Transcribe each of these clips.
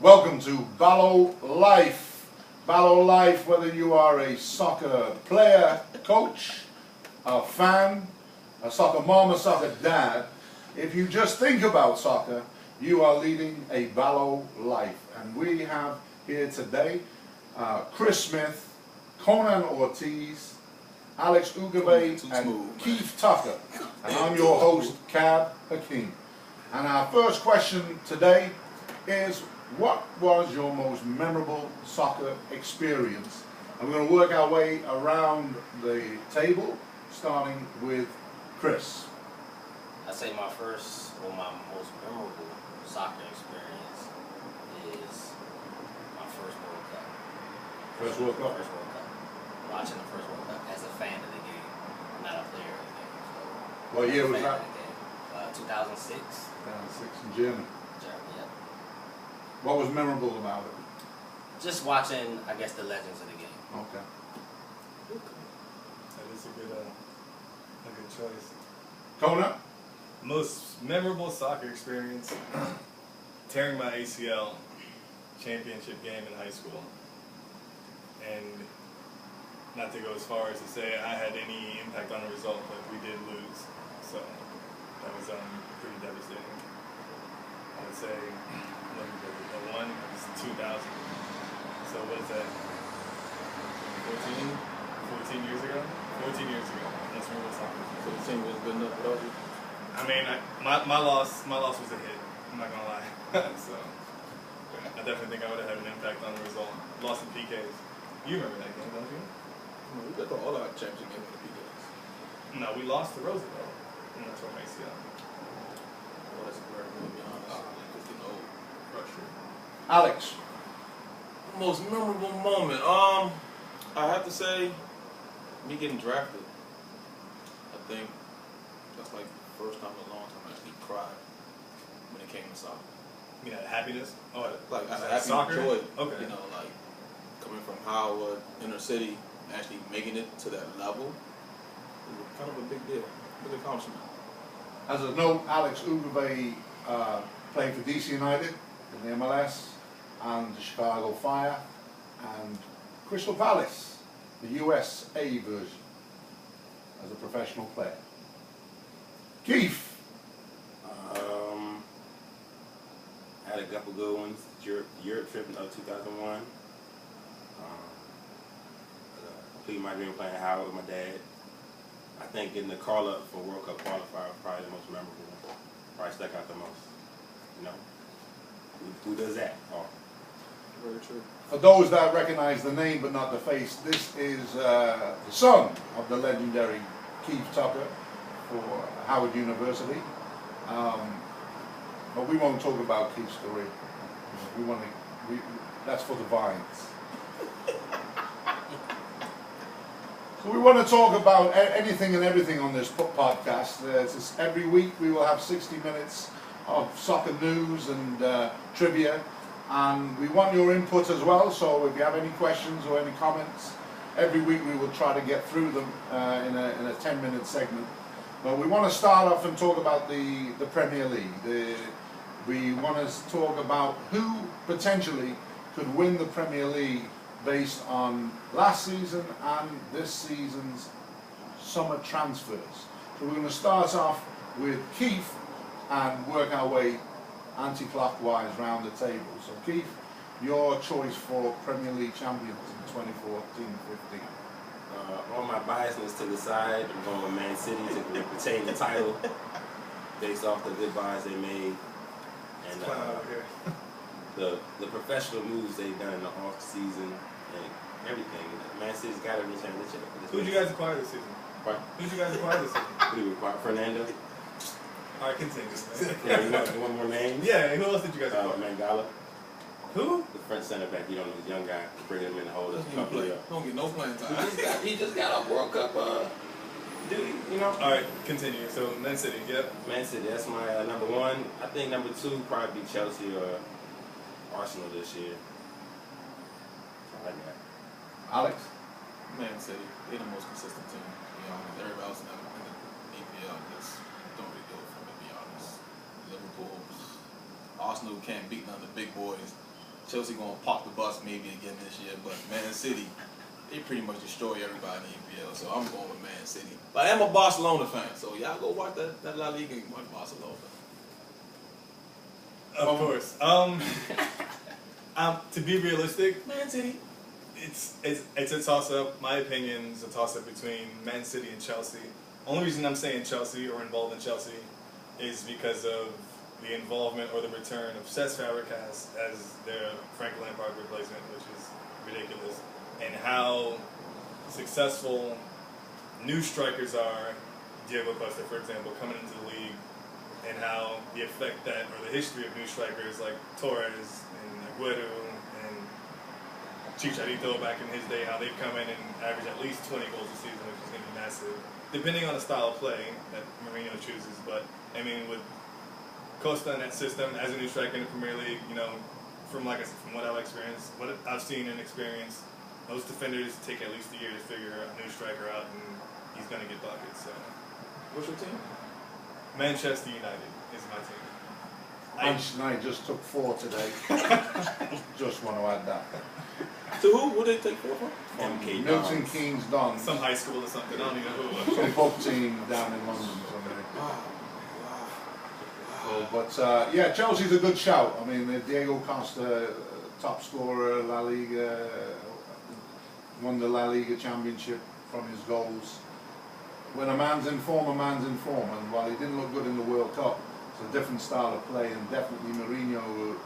Welcome to Balo Life. Balo Life, whether you are a soccer player, coach, a fan, a soccer mom, a soccer dad, if you just think about soccer, you are leading a Balo life. And we have here today Chris Smith, Conan Ortiz, Alex Ugave, and Keith Tucker. And I'm your host, Cab Hakeem. And our first question today is, what was your most memorable soccer experience? And we're going to work our way around the table, starting with Chris. I'd say my most memorable soccer experience is my first World Cup. First World Cup? First World Cup. Watching the first World Cup as a fan of the game, not a player of the game. So, What year was that? 2006. 2006 in Germany. Germany, yep. What was memorable about it? Just watching, I guess, the legends of the game. Okay. That is a good choice. Conan? Most memorable soccer experience, tearing my ACL championship game in high school. And not to go as far as to say I had any impact on the result, but we did lose. So that was pretty devastating. I would say the one was 2000. So what is that? 14 years ago? 14 years ago. That's when we were soccer. So the team was good enough without you? I mean, my loss was a hit. I'm not gonna lie. So I definitely think I would have had an impact on the result. Lost in PKs. You remember that game, don't you? No, we got the all-out championship game with the PKs. No, we lost to Roosevelt. And that's what makes it up. Well, that's a great to be honest. It's getting old. Pressure. Alex? Most memorable moment. I have to say, me getting drafted. I think that's like the first time in a long time I actually cried when it came to soccer. You know, happiness? Oh, Like I like had soccer? joy. Okay. You know, like coming from Howard, inner city, actually making it to that level. It was kind of a big deal. Big accomplishment. As a note, Alex Ugave played for DC United in the MLS and the Chicago Fire and Crystal Palace, the USA version, as a professional player. Keith? I had a couple good ones. Europe trip in 2001. Completed my dream playing Howard with my dad. I think getting the call up for World Cup qualifier was probably the most memorable one. Probably stuck out the most. You know, who does that? Oh. Very true. For those that recognize the name but not the face, this is the son of the legendary Keith Tucker for Howard University. But we won't talk about Keith's story. That's for the vines. So we want to talk about anything and everything on this podcast. Every week we will have 60 minutes of soccer news and trivia. And we want your input as well, so if you have any questions or any comments, every week we will try to get through them in a 10-minute segment. But we want to start off and talk about the Premier League. We want to talk about who potentially could win the Premier League based on last season and this season's summer transfers. So we're going to start off with Keith and work our way anti-clockwise round the table. So Keith, your choice for Premier League champions in 2014-15. All my biasness to the side, I'm going with Man City to retain the title based off the good buys they made and the professional moves they've done in the off season and everything. Man City's got to return the chip. Who'd you guys acquire this season? What? Who'd you guys acquire this season? Who did we acquire? Fernando? All right, continue. Yeah, you want more names? Yeah, and who else did you guys acquire? Mangala. Who? The French center back, you don't know, the young guy, bring him in to hold us. Don't get no playing time. He just got a World Cup duty, you know? All right, continue. So, Man City, yep. Man City, that's my number one. I think number two probably be Chelsea or Arsenal this year. I like that. Alex? Man City, they're the most consistent team, to be honest. Everybody else in the EPL just don't really do it for me, to be honest. Liverpool, Arsenal can't beat none of the big boys. Chelsea gonna park the bus maybe again this year, but Man City, they pretty much destroy everybody in the EPL. So I'm going with Man City. But I am a Barcelona fan, so y'all go watch that La Liga and watch Barcelona. Of course. To be realistic, Man City. it's a toss-up. My opinion is a toss-up between Man City and Chelsea. Only reason I'm saying Chelsea or involved in Chelsea is because of the involvement or the return of Cesc Fabregas as their Frank Lampard replacement, which is ridiculous, and how successful new strikers are. Diego Costa, for example, coming into the league, and how the effect that, or the history of new strikers like Torres and Aguero and Chicharito back in his day, how they come in and average at least 20 goals a season, which is going to be massive, depending on the style of play that Mourinho chooses. But, I mean, with Costa in that system, as a new striker in the Premier League, you know, from what I've experienced, what I've seen and experienced, most defenders take at least a year to figure a new striker out, and he's going to get buckets. So, What's your team? Manchester United is my team. Manchester United just took 4 today. Just want to add that. To who? Who did they take 4 from? MK Milton Dons. Keynes Dons. Some high school or something. I don't even know who it was. Some pub team down in London somewhere. So, but yeah, Chelsea's a good shout. I mean, Diego Costa, top scorer, La Liga, won the La Liga championship from his goals. When a man's in form, a man's in form. And while he didn't look good in the World Cup, it's a different style of play. And definitely Mourinho is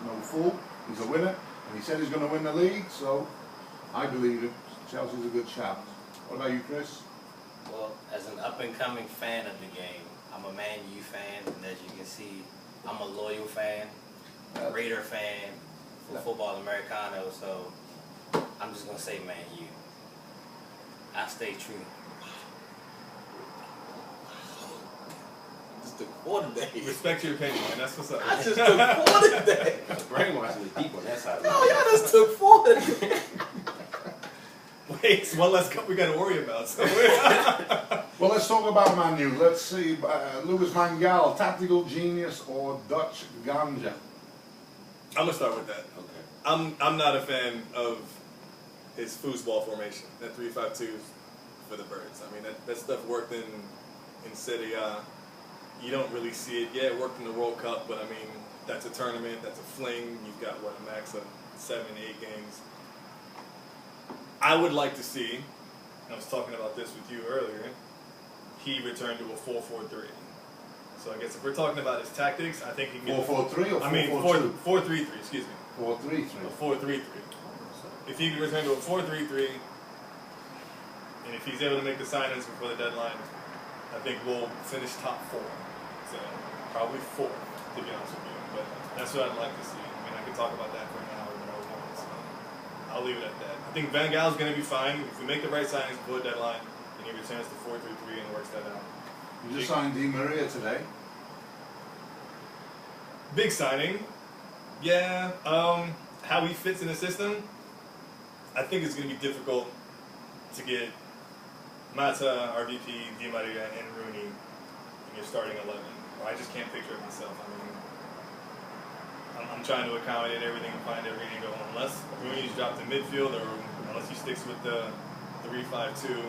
no fool. He's a winner. And he said he's going to win the league. So I believe him. Chelsea's a good shout. What about you, Chris? Well, as an up-and-coming fan of the game, I'm a Man U fan, and as you can see, I'm a loyal fan, a Raider fan for football Americano, so I'm just going to say Man U. I stay true. Just took 4 today. Respect your opinion, man. That's what's up. I just took 4 today. Brainwashing is deep on that side. No, y'all just took 4 today. Wait, it's one less cup we got to worry about. So Well, let's talk about Man U. Let's see, Louis van Gaal, tactical genius or Dutch ganja? I'm gonna start with that. Okay. I'm not a fan of his foosball formation. That 3-5-2 for the birds. I mean, that stuff worked in Serie A. You don't really see it. Yeah, it worked in the World Cup, but I mean, that's a tournament. That's a fling. You've got what, a max of 7, 8 games. I would like to see, I was talking about this with you earlier, he returned to a 4-4-3. So I guess if we're talking about his tactics, I think he can get 4-4-3 or 4-4-2? I mean 4-3-3, excuse me. 4-3-3. A 4-3-3. If he can return to a 4-3-3, and if he's able to make the signings before the deadline, I think we'll finish top 4. So probably 4, to be honest with you. But that's what I'd like to see. I mean, I could talk about that for an hour, but I won't. So I'll leave it at that. I think Van Gaal's going to be fine if we make the right signings before the deadline, and he returns to 4-3-3 and works that out. You just signed Di Maria today. Big signing. Yeah. How he fits in the system, I think it's going to be difficult to get Mata, RVP, Di Maria, and Rooney in your starting 11. I just can't picture it myself. I mean, I'm trying to accommodate everything and find every angle. Unless Rooney's dropped to midfield, or unless he sticks with the 3-5-2,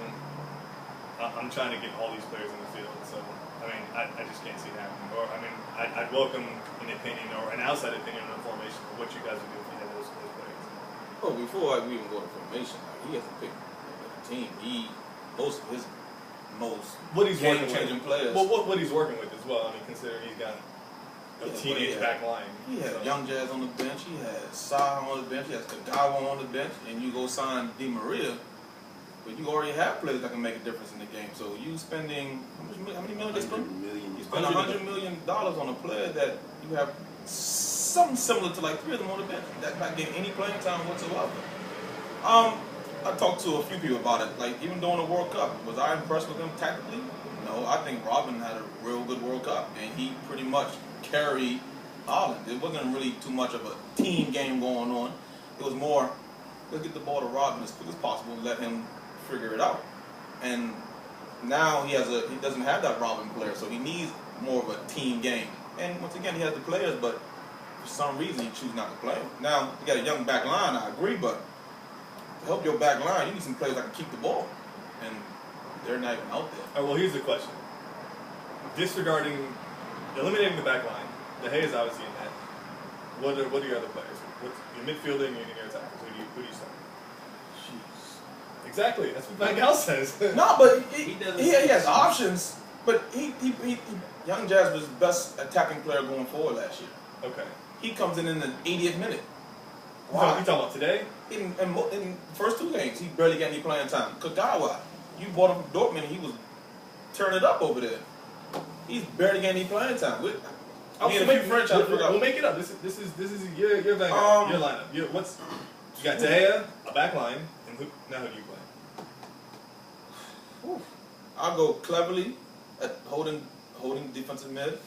I'm trying to get all these players in the field. So, I mean, I just can't see it happening. Or, I mean, I'd welcome an opinion or an outside opinion on the formation of what you guys would do if you had those players. Oh, before we even go to formation, he has to pick a team. Most of his What he's working game-changing with. players. Well, what he's working with as well. I mean, considering he's got a teenage back line. He had So. Young Jazz on the bench. He had Sa on the bench. He has Kagawa on the bench. And you go sign Di Maria, but you already have players that can make a difference in the game. So you spending how many million they spend? You spend $100 million on a player that you have something similar to like 3 of them on the bench that not getting any playing time whatsoever. I talked to a few people about it. Like even during the World Cup, was I impressed with him tactically? No, I think Robin had a real good World Cup, and he pretty much carried Holland. It wasn't really too much of a team game going on. It was more, let's get the ball to Robin as quick as possible and let him figure it out. And now he doesn't have that Robin player, so he needs more of a team game. And once again, he has the players, but for some reason you choose not to play him. Now, you got a young back line, I agree, but to help your back line, you need some players that can keep the ball. And they're not even out there. All right, well, here's the question. Eliminating the back line, De Gea is obviously in that. What are your other players? What's your midfielder and your attackers? Who do you start? Jeez. Exactly. That's what Van Gaal says. No, but he has options. But Young Jazz was the best attacking player going forward last year. Okay. He comes in the 80th minute. Why? You talking about today? In the first 2 games, he barely got any playing time. Kagawa, you bought him from Dortmund, he was turning it up over there. He's barely getting any playing time. We'll make it up. This is your Van Gaal, your lineup. You got De Gea, a back line, and who do you play? I'll go Cleverly at holding defensive mid.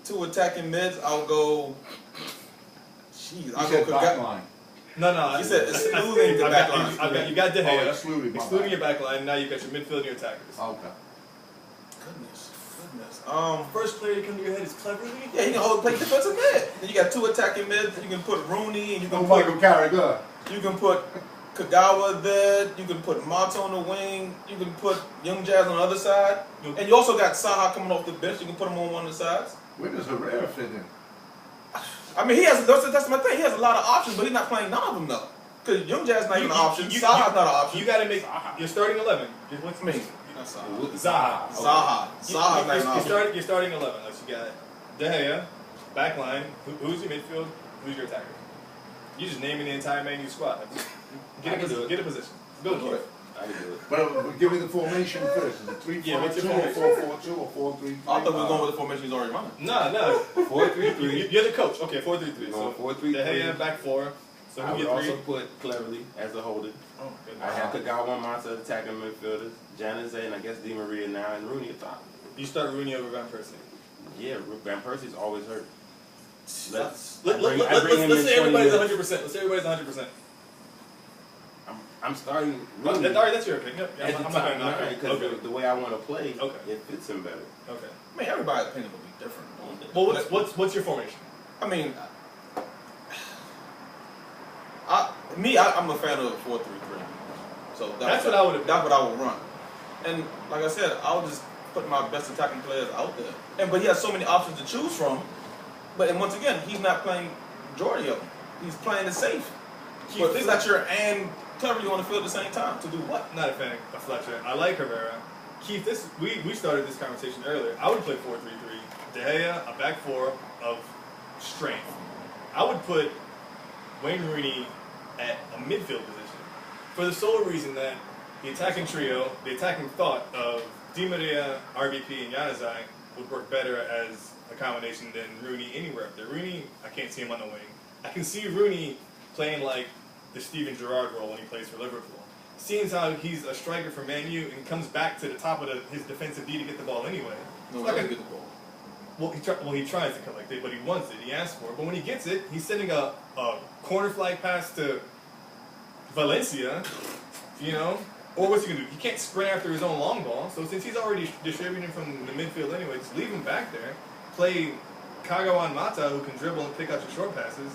2 attacking mids, I'll go. Jeez, I'll go back line. No. You said excluding the back line. You got De Gea, excluding your back line. Now you got your midfield and your attackers. Okay. Goodness. First player to come to your head is Cleverly. Yeah, he can play defensive mid. Then you got 2 attacking mids. You can put Rooney and you can Michael Carragher. You can put Kagawa there. You can put Mata on the wing. You can put Young Jazz on the other side. And you also got Saha coming off the bench. You can put him on one of the sides. Where does Herrera fit in? I mean, that's my thing. He has a lot of options, but he's not playing none of them though. Because Young Jazz not even an option. Saha's not an option. You got to make your starting 11. What's me? Zaha. Saha's not an option. You're starting 11. So you got De Gea, back line. Who's your midfield? Who's your attacker? You just naming the entire Man U squad. Get a position. Go for it. I can do it. But give me the formation first. Is it 3-5-2 or 4-4-2 or 4-3-3? I thought we were going with the formation he's already running. No. 4-3-3. You're the coach. Okay, 4-3-3. So 4-3-3. De Gea back 4. So I would also put Cleverly as a holder. Oh, good. I have Kagawa Mata attacking midfielders, Januzaj, and I guess Di Maria now, and Rooney at top. You start Rooney over Van Persie. Yeah, Van Persie's always hurt. Let's say everybody's 100%. Let's say everybody's 100%. I'm starting Rooney. All right, that's your opinion. At the top nine, because the way I want to play, it fits him better. Okay. I mean, everybody's opinion will be different. Well, what's your formation? I mean, I'm a fan of the 4-3-3. So that's what I would run. And like I said, I would just put my best attacking players out there. But he has so many options to choose from. And once again, he's not playing majority of them. He's playing it safe. But Fletcher and Cleverly on the field at the same time to do what? Not a fan of Fletcher. I like Herrera. Keith, we started this conversation earlier. I would play 4-3-3. De Gea, a back 4 of strength. I would put Wayne Rooney at a midfield position for the sole reason that the attacking trio, the attacking thought of Di Maria, RVP, and Januzaj would work better as a combination than Rooney anywhere up there. Rooney, I can't see him on the wing. I can see Rooney playing like the Steven Gerrard role when he plays for Liverpool. Seeing how he's a striker for Man U and comes back to the top of his defensive D to get the ball anyway. No, he doesn't get the ball. Well, he tries to collect it, but he wants it. He asks for it. But when he gets it, he's sending a corner flag pass to Valencia, Or what's he going to do? He can't sprint after his own long ball. So since he's already distributing from the midfield anyway, just leave him back there. Play Kagawa and Mata, who can dribble and pick out your short passes,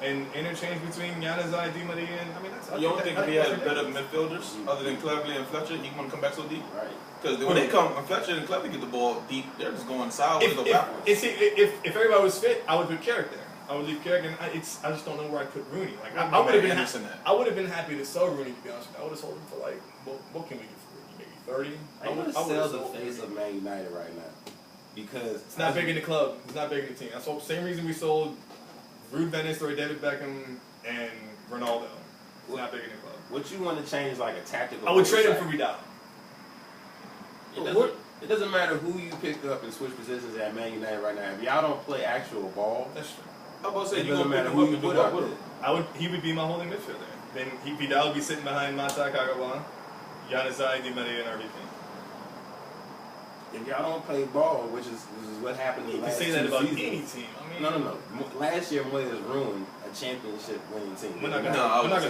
and interchange between Januzaj, Di Maria, and that's. You don't think if he had better midfielders other than Cleverly and Fletcher, he want to come back so deep? Right. Because when they come, when Fletcher and Cleverly get the ball deep, they're just going sideways or backwards. If everybody was fit, I would put Carrick there. I would leave Carrick, and I just don't know where I put Rooney. Like I would have been happy to sell Rooney. To be honest with you, I would have sold him for like what can we get for Rooney? Maybe 30. I would sell the face of Man United right now because it's not big in the club. It's not big in the team. That's the same reason we sold Ruud van Nistelrooy, David Beckham, and Ronaldo. It's not big in the club. What you want to change is like a tactical. I would trade him for Vidal. It doesn't matter who you pick up and switch positions at Man United right now. If y'all don't play actual ball, that's true. I was about to say, it doesn't matter who you put up with. He would be my holding midfielder. Then Vidal would be sitting behind Mata, Kagawa, Januzaj, Di Maria, and RVP. If y'all don't play ball, which is what happened in the last 2 seasons. You can say that about any team. No. Last year, Moyes ruined a championship winning team. We're not going to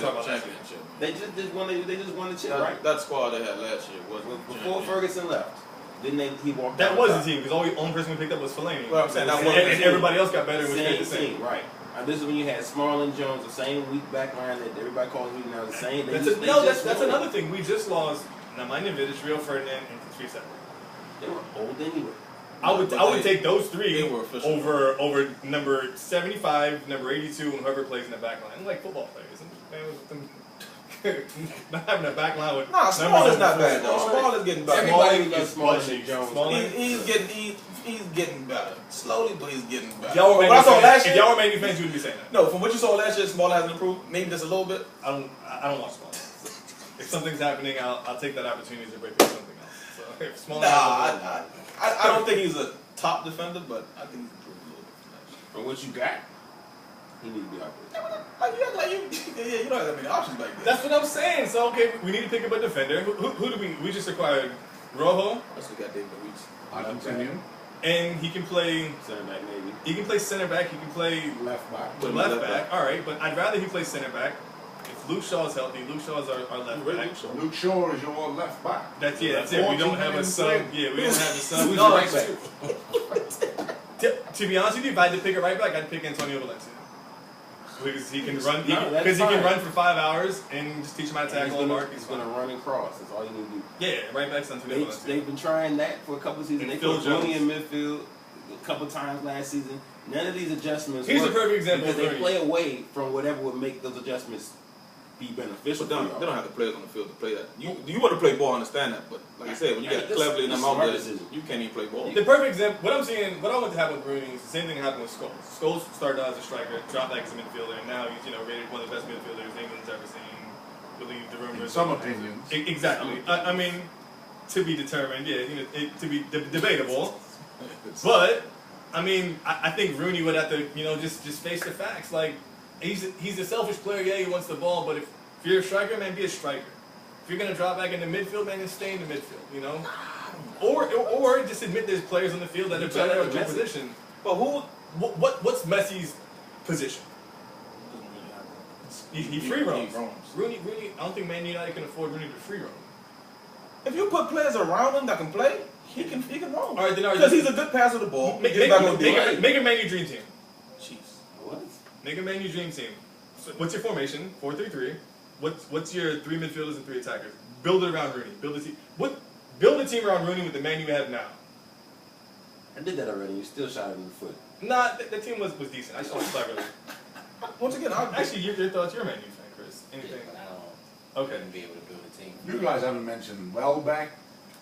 talk about championship. They just won the chip, right? That squad they had last year was before Ferguson left. Didn't he walked That out was top? the team because only person we picked up was Fellaini. Well, I'm saying that and, wasn't and the team. everybody else got better and was Same the same. team, right. This is when you had Smarlin Jones, the same weak back line that everybody calls weak now, the same. That's another thing. We just lost Nemanja Vidic, Rio Ferdinand, and Patrice Evra. They were old anyway. I would take those three They were official. over number 75, number 82, and whoever plays in the back line. I'm like football players. Not having a back line with Nah, Small is not bad though. Small is getting better. Everybody Small loves Smarlin is and Jones. Small- He's getting better. Slowly, but he's getting better. If y'all were From what I saw Man U last fans, if year, y'all were Man U fans, you would be saying that. no, from what you saw last year, Small hasn't improved. Maybe just a little bit. I don't watch Small. If something's happening, I'll take that opportunity to break up something else. So if Small, I don't think he's a top defender, but I think he's improved a little bit. From what you got, he needs to be out there. Like you act like you don't have that many options back there. That's what I'm saying. So okay, we need to pick up a defender. Who do we just acquired? Rojo, Let's look at David Luiz. I continue. and he can play. Center back maybe. He can play center back. He can play Left back. the left back. All right, but I'd rather he play center back. If Luke Shaw's healthy, Luke Shaw's our left back. Luke Shaw is your left back. That's it. We don't have a sub. Yeah, we don't have a sub. Who's No, the right back? to be honest with you, if I had to pick a right back, I'd pick Antonio Valencia. Because he can run. No, that's Because he can fine. run for 5 hours and just teach him how to tackle and mark. He's going to run and cross. That's all you need to do. Yeah, right back's Antonio Valencia. They've been trying that for a couple of seasons. And They Phil put Rooney Jones. in midfield a couple times last season. None of these adjustments Here's a work perfect example because of they Rooney. play away from whatever would make those adjustments be beneficial. But for they y'all. don't have the players on the field to play that. You want to play ball, I understand that, but like I said, when you got This- Cleverly and this them out smart there, decision. you can't even play ball. The perfect example, what I want to happen with Rooney is the same thing that happened with Scholes. Scholes started out as a striker, dropped back as a midfielder, and now he's rated one of the best midfielders England's ever seen. Believe the rumors. In some opinions. Exactly. I mean, to be determined. Yeah, to be debatable. But I mean, I think Rooney would have to just face the facts. Like he's a selfish player. Yeah, he wants the ball, but if you're a striker, man, be a striker. If you're gonna drop back in the midfield, man, then stay in the midfield. Or just admit there's players on the field that are better at your position. But What's Messi's position? He free roams. Rooney. I don't think Man United can afford Rooney to free roam. If you put players around him that can play, he can roam. All right, then Because he's a good passer of the ball. Make He's not gonna do it. a Man U dream team. Jeez. What? Make a Man U dream team. So what's your formation? 4-3-3. What's your 3 midfielders and 3 attackers? Build it around Rooney. Build a team. Build a team around Rooney with the Man you have now. I did that already. You still shot him in the foot. Nah, the team was decent. I saw it cleverly. Once again, Actually, your thoughts. You're a Man U fan, Chris. Anything? But I Okay. wouldn't be able to build a team. You guys haven't mentioned Welbeck,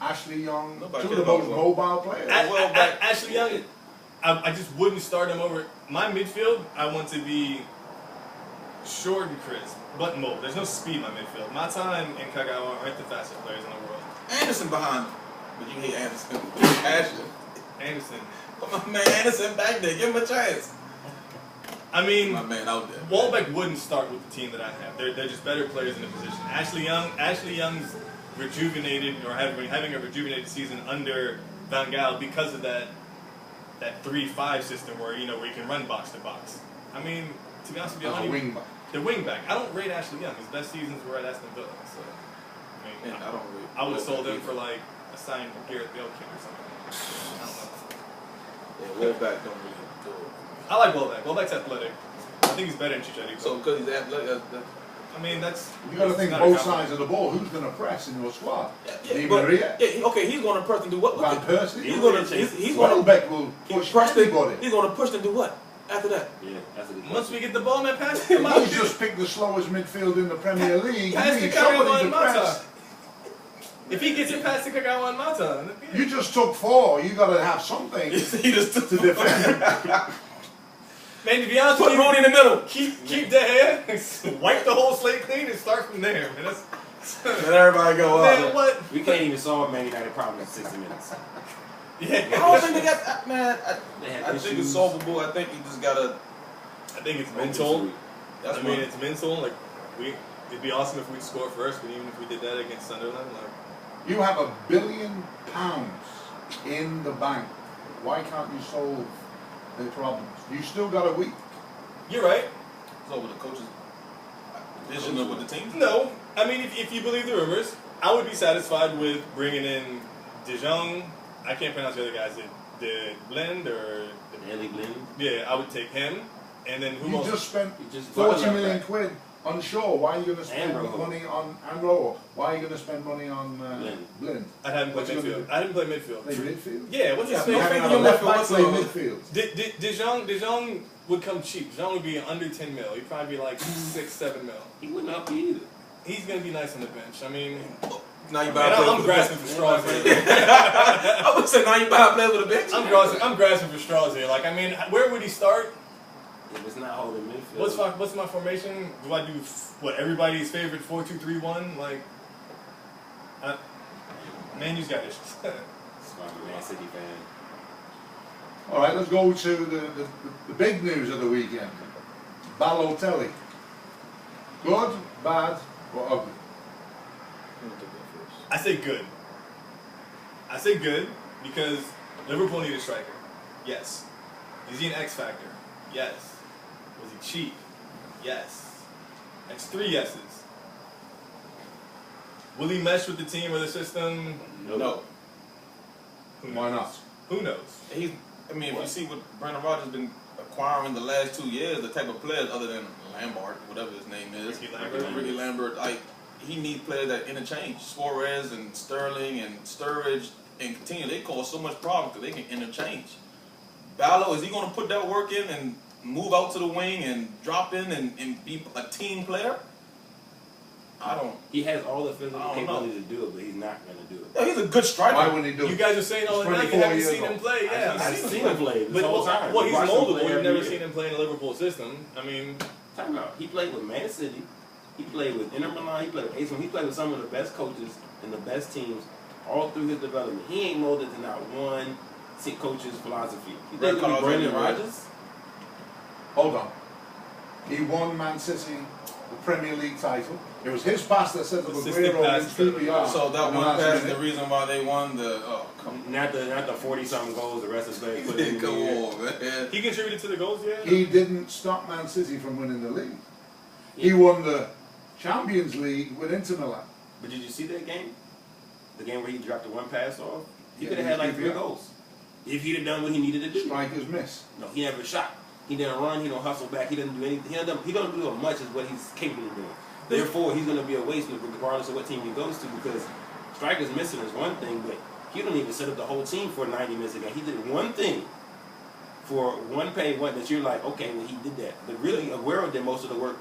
Ashley Young, Nobody two cares of the most about mobile players. Ashley Young, I just wouldn't start him over. My midfield, I want to be short and crisp, but mobile. There's no speed in my midfield. Mata and Kagawa aren't the fastest players in the world. Anderson behind him. But you hate Anderson. Ashley. Anderson. Put my man Anderson back there. Give him a chance. I mean, My man out there. Welbeck wouldn't start with the team that I have. They're just better players in the position. Ashley Young's rejuvenated or having a rejuvenated season under Van Gaal because of that 3-5 system where you can run box to box. I mean, to be honest with you, As a wing back. the wing back. I don't rate Ashley Young. His best seasons were at Aston Villa. So I mean, Man, I don't really. I would have sold him for like a signed Gareth Bale kid or something. I don't know. Yeah, Welbeck don't really do it. I like Welbeck. Welbeck's athletic. I think he's better than Chichetti. So because he's athletic, I mean, that's You got to think not a both compliment. sides of the ball. Who's going to press in your squad? Di but- Maria, okay, he's going to press and do what? Van Persie. He's going to. He's going to. Welbeck will push Press anybody. He's going to push and do what after that? Yeah, that's a good Once question. we get the ball, man, pass him out. He's just picked the slowest midfield in the Premier League. Pass You to need Kagawa somebody and to Mata. press. If he gets it past to Kagawa and Mata, You just took 4. You got to have something He just to defend. man, to be honest put with you, Rooney in the middle. keep the hair, wipe the whole slate clean, and start from there, man. That's, Let everybody go man, out. what? We can't even solve Man United problem in 60 minutes. Yeah, I don't think they got man. They had I think it's issues. solvable. I think you just gotta. I think it's mental. That's I mean, it's mental. Like it'd be awesome if we score first, but even if we did that against Sunderland, like You have £1 billion in the bank. Why can't you solve the problems? You still got a week. you're right. So with the coach's vision of what the team. No, I mean, if you believe the rumors, I would be satisfied with bringing in De Jong, I can't pronounce the other guys. The Blend or Ellie Blend. yeah, I would take him. And then who You else? just spent You just 40 bought million that. quid on Shaw. Why are you going to spend Rojo. money on Rojo? Why are you going to spend money on Blind? I haven't What played you gonna midfield. I didn't play midfield. Play midfield? Yeah, what's his Yeah, name? You no haven't faith had in a your left back midfield play whatsoever. midfield. De Jong would come cheap. De Jong would be under 10 mil. He'd probably be like 6-7 mil. He wouldn't help you either. He's gonna be nice on the bench. I mean, Now you man, buy a player I'm with grasping a for bench. straws here. I would say now you buy a player with a bench. I'm grasping for straws here. Like, I mean, where would he start? If it's not holding midfield. What's my formation? Do I do what everybody's favorite 4-2-3-1? Like, Man U's got issues. That's why I'm a Man City fan. All right, let's go to the big news of the weekend. Balotelli. Good, bad, or ugly? I say good. I say good because Liverpool need a striker. Yes. Is he an X factor? Yes. Was he cheap? Yes. That's 3 yeses. Will he mesh with the team or the system? No. Why not? Who knows? I mean, if you see what Brandon Rodgers has been acquiring the last 2 years, the type of players other than Lambert, whatever his name is, Ricky Lambert, like he needs players that interchange. Suarez and Sterling and Sturridge and continue. They cause so much problems because they can interchange. Balo, is he going to put that work in and move out to the wing and drop in and be a team player? I don't. He has all the physical I don't know. capability to do it, but he's not going to do it. Yeah, he's a good striker. Why wouldn't he do You it? guys are saying all the He's time you 24 haven't years seen him old. play. Yeah, I've seen him play this But whole time. he's Watched him moldable. play You've every never year. seen him play in a Liverpool system. I mean, Time out. He played with Man City. He played with Inter Milan. He played with AC Milan. He played with some of the best coaches and the best teams all through his development. He ain't molded to not one coach's philosophy. You think it'll be Brendan Rodgers? Hold on. He won Man City the Premier League title. It was his pass that set up Assisted Aguero pass in QPR. So that in the one last pass is minute. the reason why they won the. Oh, come on. Not the 40-something goals. The rest is they put in. Come on, man. he contributed to the goals, yeah. He didn't stop Man City from winning the league. He won the Champions League with Inter Milan. But did you see that game? The game where he dropped the one pass off? He Yeah, could have had like he 3 did. goals. If he'd have done what he needed to do. Strikers miss. No, he never shot. He didn't run. He don't hustle back. He doesn't do anything. He don't do as much as what he's capable of doing. Therefore, he's going to be a waste regardless of what team he goes to because strikers missing is one thing, but he don't even set up the whole team for 90 minutes a game. He did one thing for one that you're like, okay, well, he did that. But really, Aguero did most of the work,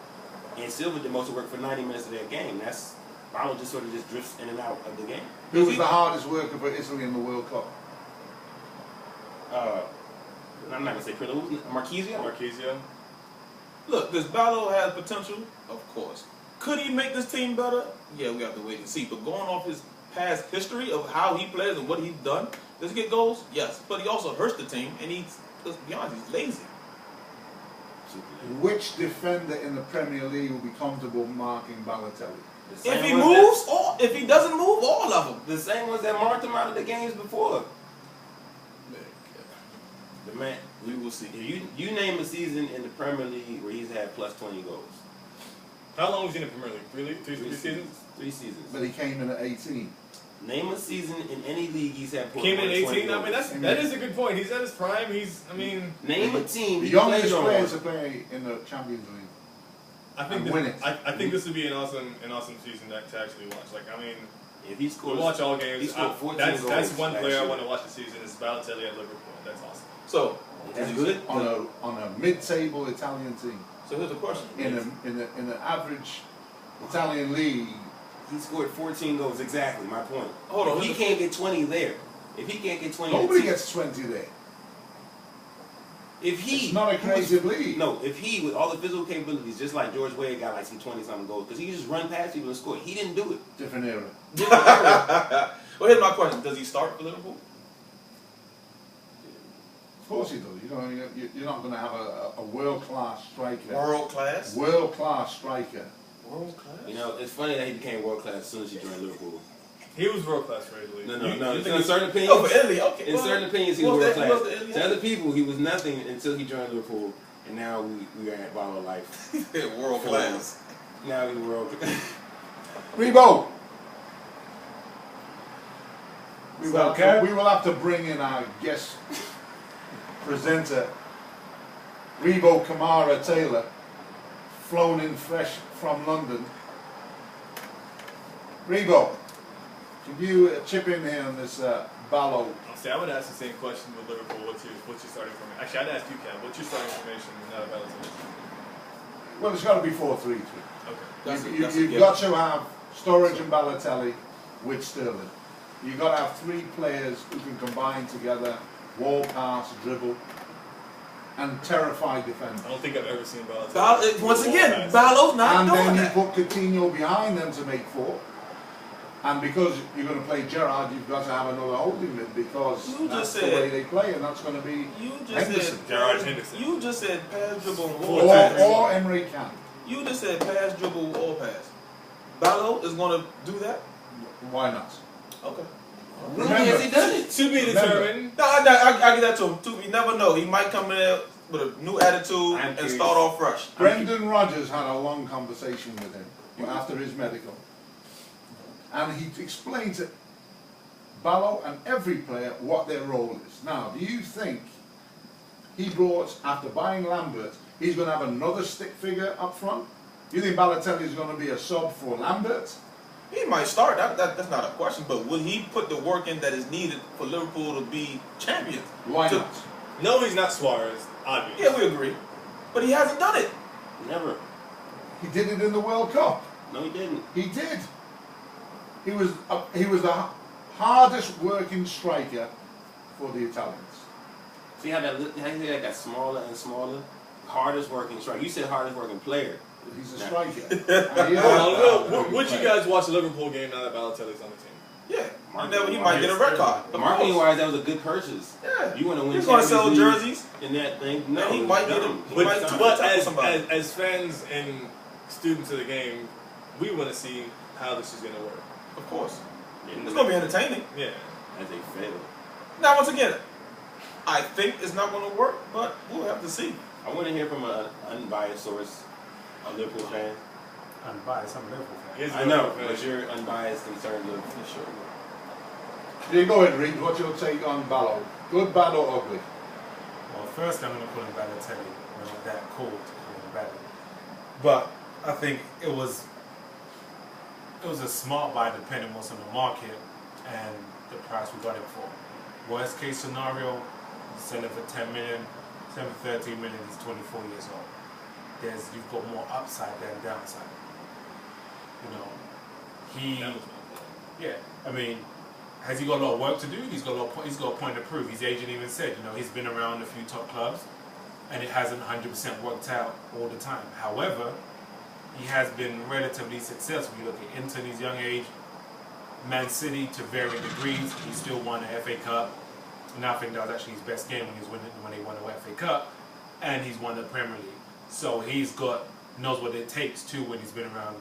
and Silva did most of the work for 90 minutes of that game. That's Balo just sort of just drifts in and out of the game. Who was the hardest worker for Italy in the World Cup? I'm not going to say Pirlo. Marquisio? Marquisio. Look, does Balo have potential? Of course. Could he make this team better? Yeah, we have to wait and see. But going off his past history of how he plays and what he's done, does he get goals? Yes. But he also hurts the team, and let's be honest, he's lazy. Which defender in the Premier League will be comfortable marking Balotelli? If he moves, or if he doesn't move, all of them. The same ones that marked him out of the games before. The man, We will see. you name a season in the Premier League where he's had plus 20 goals. How long was he in the Premier League? Three seasons? 3 seasons. But he came in at 18. Name a season in any league he's had Came in 20 18. I mean, goals. that is a good point. He's at his prime. Name a team The he youngest played on. player to play in the Champions League. I think And win it. I think this would be an awesome season to actually watch. Like, I mean, If he we'll scores, watch all he games. scored 14 That's goals one last player I year. want to watch this season is Balotelli at Liverpool. That's awesome. So, That's good. On a mid-table Italian team. so here's the question. In an average Italian league, He scored 14 goals exactly. My point. Hold on, If he can't get 20 there, if he can't get 20, nobody gets 20 there. If he, It's not a creative league. No, if he with all the physical capabilities, just like George Wade got like some 20-something goals, because he could just run past people and score. He didn't do it. Different era. Well, here's my question. Does he start for Liverpool? Of course he does. You're not going to have a world-class striker. World class? World-class striker. World class? You know, it's funny that he became world class as soon as he joined Liverpool. He was world class for Italy. No. You In think certain opinions, Oh, for Italy, okay. in well, certain opinions, he well, was world that- class. well, Italy, To other people, he was nothing until he joined Liverpool, and now we are at Balo Life. World class. Now he's world. Rebo, We will have to bring in our guest presenter, Rebo Kamara Taylor, flown in fresh from London. Rebo, can you chip in here on this Balo? See, I would ask the same question with Liverpool. What's your starting formation? Actually, I'd ask you, Cam. What's your starting formation now about it? Well, it's got to be 4-3-3. Okay. You've got to have Sturridge and Balotelli with Sterling. You've got to have 3 players who can combine together, wall pass, dribble, and terrify defenders. I don't think I've ever seen Balotelli. Once again, Balo's not doing And then that. you put Coutinho behind them to make 4. And because you're going to play Gerrard, you've got to have another holding mid because that's the way they play, and that's going to be Henderson. Gerrard Henderson. You just said pass, dribble, and Or Emery can. You just said pass, dribble, or pass. Balo is going to do that? Why not? Okay. Remember, Has he done it? To be determined. No, I get that to him. You never know. He might come in with a new attitude and start off fresh. Brendan Rodgers had a long conversation with him after his medical. And he explained to Balo and every player what their role is. Now, do you think he brought, after buying Lambert, he's going to have another stick figure up front? Do you think Balotelli is going to be a sub for Lambert? He might start. That's not a question. But will he put the work in that is needed for Liverpool to be champions? Why not? No, he's not Suarez, obviously. Yeah, we agree. But he hasn't done it. Never. He did it in the World Cup. No, he didn't. He did. He was the hardest working striker for the Italians. See how that got smaller and smaller? Hardest working striker. You said hardest working player. He's a striker. Would you guys watch the Liverpool game now that Balotelli's on the team? Yeah. He might get a red card. Marketing wise, that was a good purchase. Yeah. You want to win. He's going to sell jerseys. In that thing. No, he might get dumb. it. But as fans and students of the game, we want to see how this is going to work. Of course. It's going to be entertaining. Yeah. As they fail. Now, once again, I think it's not going to work, but we'll have to see. I want to hear from an unbiased source, a Liverpool fan. Unbiased, I'm a Liverpool fan. I know, but you're unbiased in terms of. Sure. There you go, ahead, Reed. What's your take on Balo? Good, bad, or ugly? Well, first I'm going to call him Balotelli. I'm not that cool to call him Balo. But I think it was a smart buy depending what's on the market and the price we got it for. Worst case scenario, you sell it for 10 million, sell it for 13 million, he's 24 years old. You've got more upside than downside. I mean, has he got a lot of work to do? He's got a point to prove. His agent even said, he's been around a few top clubs and it hasn't 100% worked out all the time. However, he has been relatively successful. You look at Inter in his young age, Man City to varying degrees. He still won the FA Cup, and I think that was actually his best game when they won the FA Cup, and he's won the Premier League. So knows what it takes too when he's been around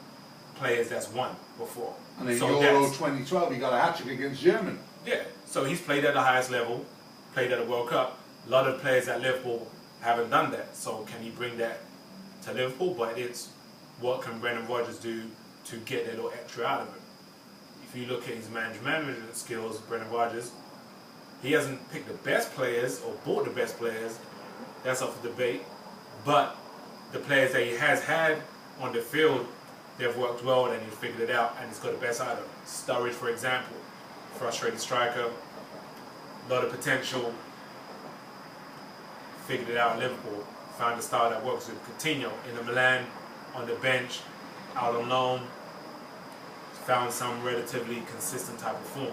players that's won before. And in so Euro 2012, he got a hat-trick against Germany. Yeah, so he's played at the highest level, played at the World Cup. A lot of players at Liverpool haven't done that. So can he bring that to Liverpool? But it's what can Brendan Rodgers do to get a little extra out of it? If you look at his management skills, Brendan Rodgers, he hasn't picked the best players or bought the best players. That's up for debate. But the players that he has had on the field, they've worked well and he's figured it out and he's got the best out of them. Sturridge, for example, frustrated striker, a lot of potential, figured it out in Liverpool, found a style that works with Coutinho in the Milan, on the bench, out on loan, found some relatively consistent type of form.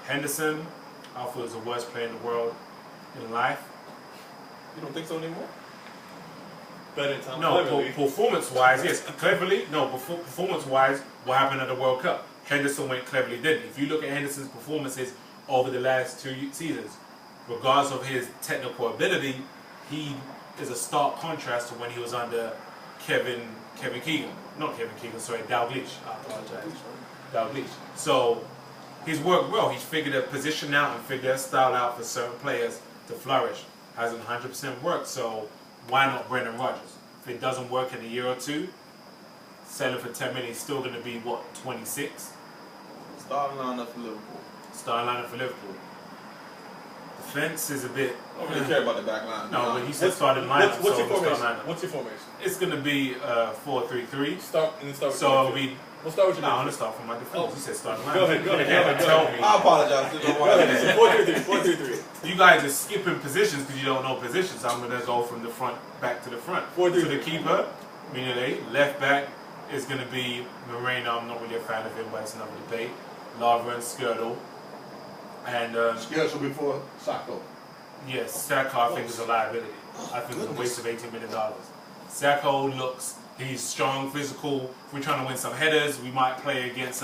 Henderson, I thought was the worst player in the world in life. You don't think so anymore? Better than Tom No, Cleverley. performance-wise, yes. Cleverly, no, performance-wise, what happened at the World Cup? Henderson went cleverly, didn't he? If you look at Henderson's performances over the last 2 seasons, regardless of his technical ability, he is a stark contrast to when he was under Dalglish. I apologize. Dalglish. So he's worked well. He's figured a position out and figured a style out for certain players to flourish. Hasn't 100% worked, so why not Brendan Rodgers? If it doesn't work in a year or two, sell it for 10 million, he's still going to be, 26? Starting lineup for Liverpool. Starting lineup for Liverpool. Defense is a bit. I don't really care about the back line. No, but he said starting lineup. What's your so formation? start lineup. What's your formation? It's gonna be 4-3-3. Start with So your we. We'll start with your No, I'm midfield. gonna start from my defense. Oh. You said starting lineup. Go ahead, go ahead, You can't go tell ahead. me. I apologize. Go ahead. 4-3-3. You guys are skipping positions because you don't know positions. I'm gonna go from the front back to the front. 4-3-3. So the keeper, Mignolet, left back is gonna be Moreno. I'm not really a fan of him, but it's another debate. Lovren, Skirtle, and Skirtle before Sacco. yes, Sacco I think is a liability. I think it's a waste of $18 million. Sacco looks, he's strong, physical. If we're trying to win some headers, we might play against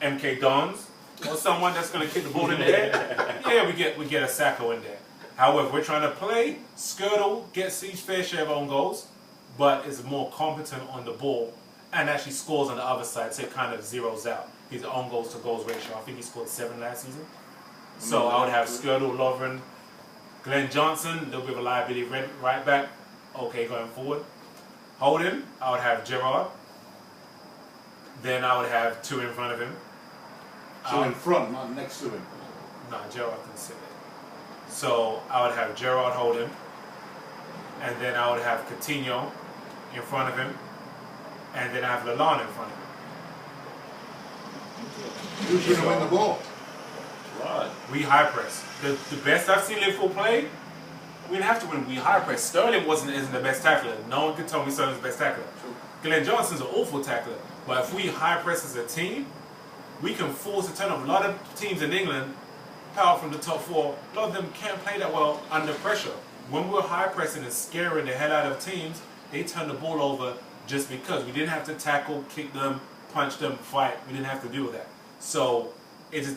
MK Dons or someone that's going to kick the ball in the air. Yeah, we get a Sacco in there. However, we're trying to play. Skirtle gets his fair share of own goals, but is more competent on the ball and actually scores on the other side, so it kind of zeroes out his own goals to goals ratio. I think he scored 7 last season. So I would have Skirtle, Lovren, Glenn Johnson, a little bit of a liability right back. Okay, going forward. Holding, I would have Gerrard. Then I would have 2 in front of him. So in front, not next to him. No, Gerrard can sit there. So I would have Gerrard hold him. And then I would have Coutinho in front of him. And then I have Lalana in front of him. Who's going to win the ball? Right. We high press. The best I've seen Liverpool play, we didn't have to win. We high press. Sterling isn't the best tackler. No one can tell me Sterling's the best tackler. Glenn Johnson's an awful tackler. But if we high press as a team, we can force a turn off. A lot of teams in England, apart from the top 4, a lot of them can't play that well under pressure. When we're high pressing and scaring the hell out of teams, they turn the ball over just because. We didn't have to tackle, kick them, punch them, fight. We didn't have to do that. So it is